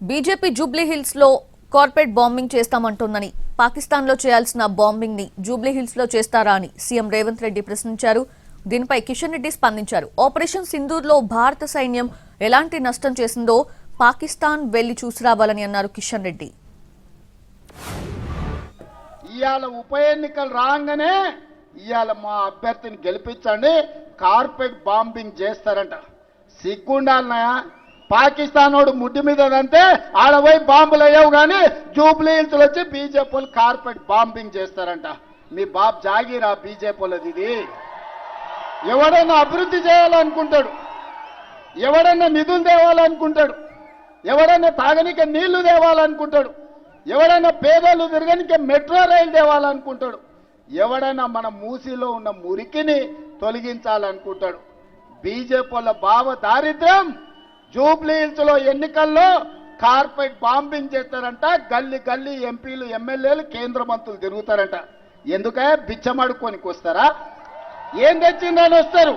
BJP Jubilee hills లో corporate bombing చేస్తామంటోందని, Pakistan లో చేయాల్సిన బాంబింగ్ ని జూబ్లీ హిల్స్ లో చేస్తారా అని సీఎం రేవంత్ రెడ్డి ప్రశ్నించారు. దీనిపై కిషన్ రెడ్డి స్పందించారు. ఆపరేషన్ సింధూర్ లో భారత సైన్యం ఎలాంటి నష్టం చేసిందో పాకిస్తాన్ వెళ్లి చూసి రావాలని అన్నారు కిషన్ రెడ్డి. ఇవాళ ఉప ఎన్నికలు రాగానే ఇవాళ మా అభ్యర్థిని గెలిపించండి, కార్పెట్ బాంబింగ్ చేస్తారంట. సిగ్గుండాలన్నాయా? పాకిస్తాన్ వాడు ముడ్డి మీద అంతే ఆడపోయి బాంబులు అయ్యావు కానీ జూబ్లీ హిల్స్ వచ్చి బీజేపీ కార్పెట్ బాంబింగ్ చేస్తారంట. మీ బాబు జాగీరా బీజేపీలది ఇది. ఎవడన్నా అభివృద్ధి చేయాలనుకుంటాడు, ఎవడన్నా నిధులు తేవాలనుకుంటాడు, ఎవడన్నా తాగనిక నీళ్లు తేవాలనుకుంటాడు, ఎవడన్నా పేదలు తిరగనిక మెట్రో రైలు తేవాలనుకుంటాడు, ఎవడన్నా మన మూసీలో ఉన్న మురికిని తొలగించాలనుకుంటాడు. బీజేపీల భావ దారిద్ర్యం జూబ్లీ హిల్స్ లో ఎన్నికల్లో కార్పెట్ బాంబింగ్ చేస్తారంట. గల్లీ గల్లీ ఎంపీలు ఎమ్మెల్యేలు కేంద్ర మంత్రులు తిరుగుతారంట. ఎందుకే బిచ్చమడుకోనికి వస్తారా? ఏం తెచ్చిందని వస్తారు?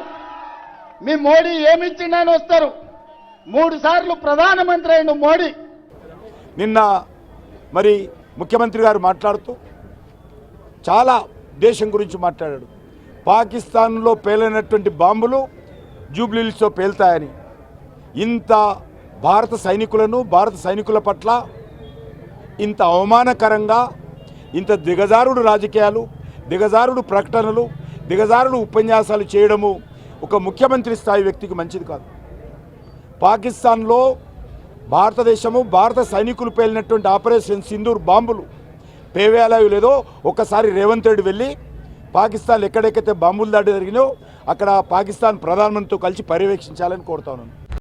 మీ మోడీ ఏమిచ్చిందని వస్తారు? 3 సార్లు ప్రధానమంత్రి అయిన మోడీ నిన్న మరి ముఖ్యమంత్రి గారు మాట్లాడుతూ చాలా దేశం గురించి మాట్లాడాడు. పాకిస్తాన్లో పేలినటువంటి బాంబులు జూబ్లీ హిల్స్లో పేలుతాయని, ఇంత భారత సైనికులను భారత సైనికుల పట్ల ఇంత అవమానకరంగా ఇంత దిగజారుడు రాజకీయాలు, దిగజారుడు ప్రకటనలు, దిగజారుడు ఉపన్యాసాలు చేయడము ఒక ముఖ్యమంత్రి స్థాయి వ్యక్తికి మంచిది కాదు. పాకిస్తాన్లో భారతదేశము భారత సైనికులు పేలినటువంటి ఆపరేషన్ సింధూర్ బాంబులు పేవేయాలో లేదో ఒక్కసారి రేవంత్ రెడ్డి వెళ్ళి పాకిస్తాన్ ఎక్కడెక్కడైతే బాంబులు దాడి జరిగినో అక్కడ పాకిస్తాన్ ప్రధానమంత్రితో కలిసి పర్యవేక్షించాలని కోరుతా ఉన్నాను.